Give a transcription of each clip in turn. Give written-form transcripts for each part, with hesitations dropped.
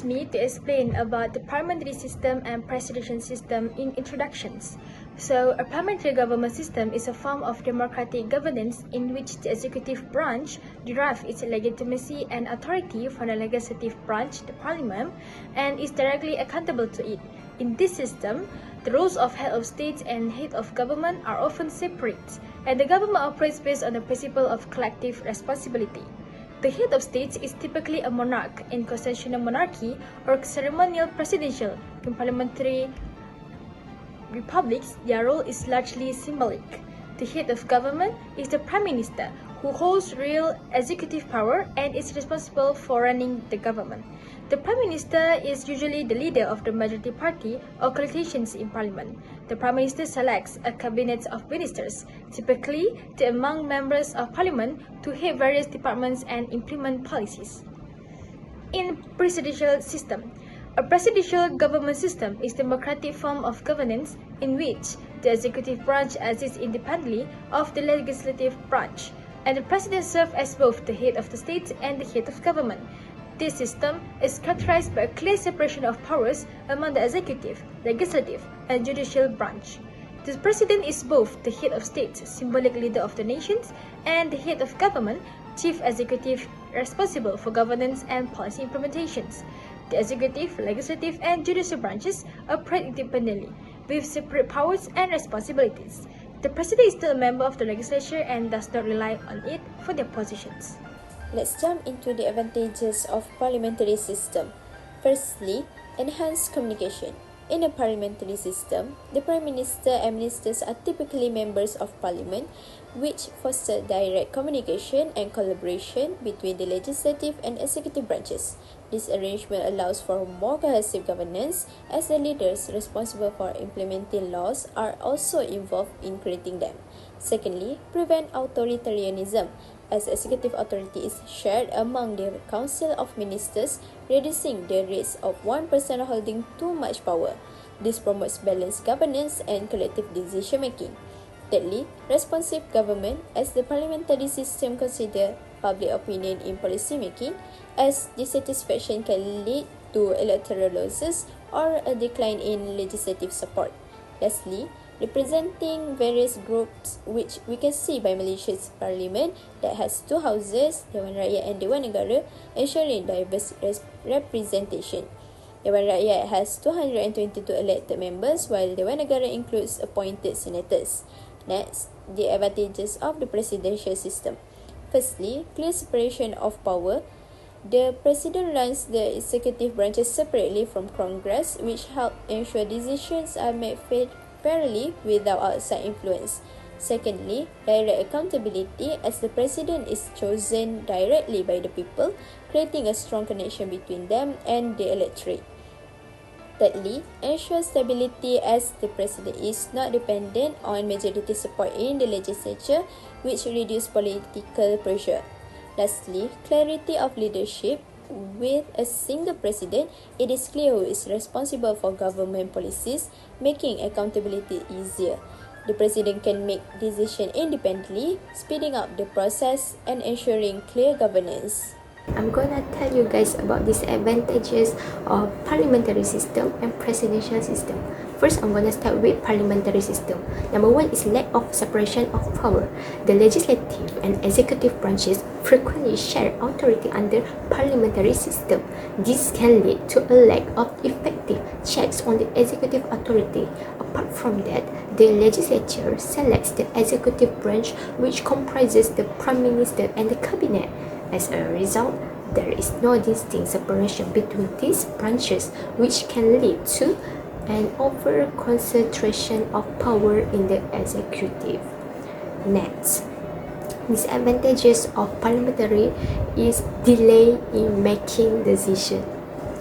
permits me to explain about the parliamentary system and presidential system in introductions. So, a parliamentary government system is a form of democratic governance in which the executive branch derives its legitimacy and authority from the legislative branch, the parliament, and is directly accountable to it. In this system, the roles of head of state and head of government are often separate, and the government operates based on the principle of collective responsibility. The head of state is typically a monarch in constitutional monarchy or ceremonial presidential. In parliamentary republics, their role is largely symbolic. The head of government is the prime minister, who holds real executive power and is responsible for running the government. The prime minister is usually the leader of the majority party or coalitions in parliament. The prime minister selects a cabinet of ministers, typically among members of parliament, to head various departments and implement policies. In presidential system, a presidential government system is a democratic form of governance in which the executive branch exists independently of the legislative branch, and the president serves as both the head of the state and the head of government. This system is characterized by a clear separation of powers among the executive, legislative, and judicial branch. The president is both the head of state, symbolic leader of the nations, and the head of government, chief executive responsible for governance and policy implementations. The executive, legislative, and judicial branches operate independently, with separate powers and responsibilities. The president is still a member of the legislature and does not rely on it for their positions. Let's jump into the advantages of parliamentary system. Firstly, enhanced communication. In a parliamentary system, the Prime Minister and ministers are typically members of parliament, which foster direct communication and collaboration between the legislative and executive branches. This arrangement allows for more cohesive governance, as the leaders responsible for implementing laws are also involved in creating them. Secondly, prevent authoritarianism, as executive authority is shared among the Council of Ministers, reducing the risk of one person holding too much power. This promotes balanced governance and collective decision-making. Thirdly, responsive government, as the parliamentary system considers public opinion in policy-making, as dissatisfaction can lead to electoral losses or a decline in legislative support. Lastly, representing various groups, which we can see by Malaysia's parliament that has two houses, Dewan Rakyat and Dewan Negara, ensuring diverse representation. Dewan Rakyat has 222 elected members, while Dewan Negara includes appointed senators. Next, the advantages of the presidential system. Firstly, clear separation of power. The president runs the executive branches separately from Congress, which help ensure decisions are made fairly without outside influence. Secondly, direct accountability, as the president is chosen directly by the people, creating a strong connection between them and the electorate. Thirdly, ensure stability, as the president is not dependent on majority support in the legislature, which reduces political pressure. Lastly, clarity of leadership. With a single president, it is clear who is responsible for government policies, making accountability easier. The president can make decisions independently, speeding up the process and ensuring clear governance. I'm gonna tell you guys about these advantages of parliamentary system and presidential system. First, I'm gonna start with parliamentary system. Number one is lack of separation of power. The legislative and executive branches frequently share authority under parliamentary system. This can lead to a lack of effective checks on the executive authority. Apart from that, the legislature selects the executive branch, which comprises the prime minister and the cabinet. As a result, there is no distinct separation between these branches, which can lead to an over-concentration of power in the executive. Next, disadvantages of parliamentary is delay in making decisions.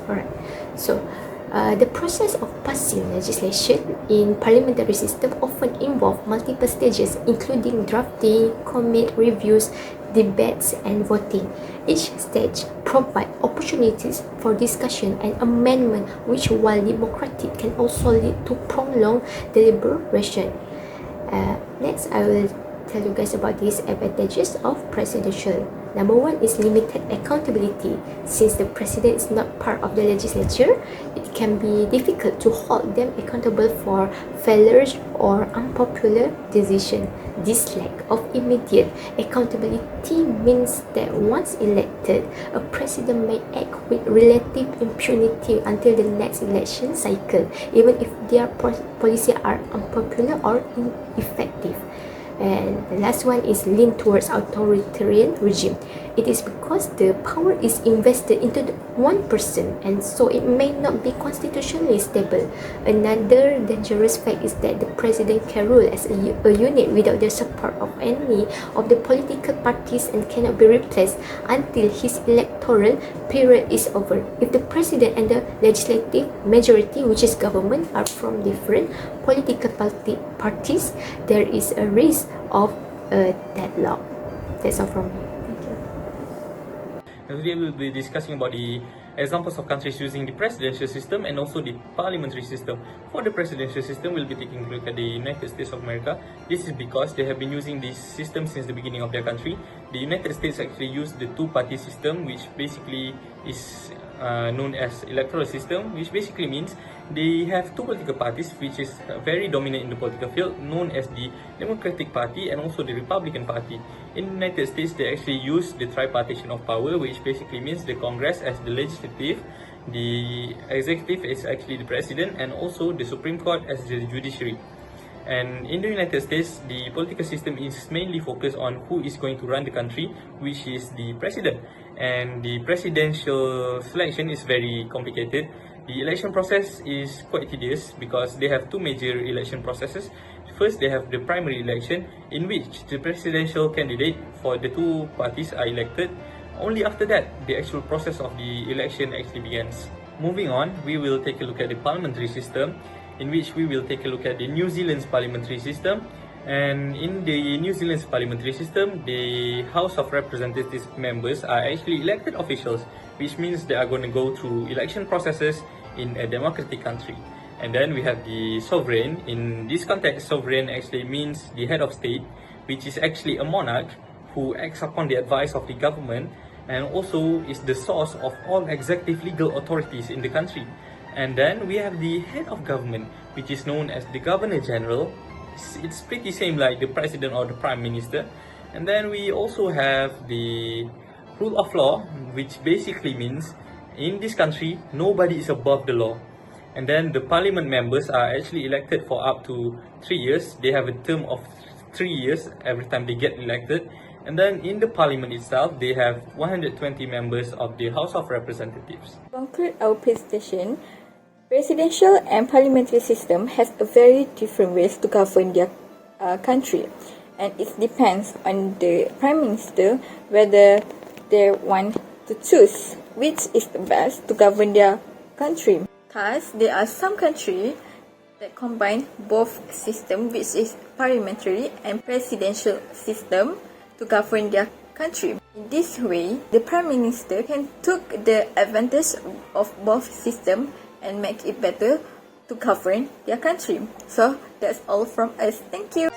Alright, so the process of passing legislation in parliamentary system often involve multiple stages, including drafting, comment reviews, debates, and voting. Each stage provides opportunities for discussion and amendment, which, while democratic, can also lead to prolonged deliberation. Next, I will tell you guys about these advantages of presidential. Number one is limited accountability. Since the president is not part of the legislature, it can be difficult to hold them accountable for failures or unpopular decisions. This lack of immediate accountability means that once elected, a president may act with relative impunity until the next election cycle, even if their policies are unpopular or ineffective. And the last one is lean towards authoritarian regime. It is because the power is invested into the one person, and so it may not be constitutionally stable. Another dangerous fact is that the president can rule as a unit without the support of any of the political parties and cannot be replaced until his electoral period is over. If the president and the legislative majority, which is government, are from different political parties, there is a risk of a deadlock. That's all from me. Thank you. Today we will be discussing about the examples of countries using the presidential system and also the parliamentary system. For the presidential system, we'll be taking a look at the United States of America. This is because they have been using this system since the beginning of their country. The United States actually used the two-party system, which basically is known as electoral system, which basically means they have two political parties which is very dominant in the political field, known as the Democratic Party and also the Republican Party. In the United States, they actually use the tripartition of power, which basically means the Congress as the legislative, the executive is actually the president, and also the Supreme Court as the judiciary. And in the United States, the political system is mainly focused on who is going to run the country, which is the president. And the presidential selection is very complicated. The election process is quite tedious because they have two major election processes. First, they have the primary election, in which the presidential candidate for the two parties are elected. Only after that, the actual process of the election actually begins. Moving on, we will take a look at the parliamentary system, in which we will take a look at the New Zealand's parliamentary system. And in the New Zealand's parliamentary system, the House of Representatives members are actually elected officials, which means they are going to go through election processes in a democratic country. And then we have the sovereign. In this context, sovereign actually means the head of state, which is actually a monarch who acts upon the advice of the government and also is the source of all executive legal authorities in the country. And then we have the head of government, which is known as the Governor General. It's pretty same like the president or the prime minister. And then we also have the rule of law, which basically means in this country nobody is above the law. And then the parliament members are actually elected for up to 3 years. They have a term of 3 years every time they get elected. And then in the parliament itself, they have 120 members of the House of Representatives. To conclude our presentation, presidential and parliamentary system has a very different ways to govern their country, and it depends on the prime minister whether they want to choose which is the best to govern their country. Thus, there are some countries that combine both systems, which is parliamentary and presidential system, to govern their country. In this way, the prime minister can take the advantage of both systems and make it better to govern their country. So that's all from us. Thank you.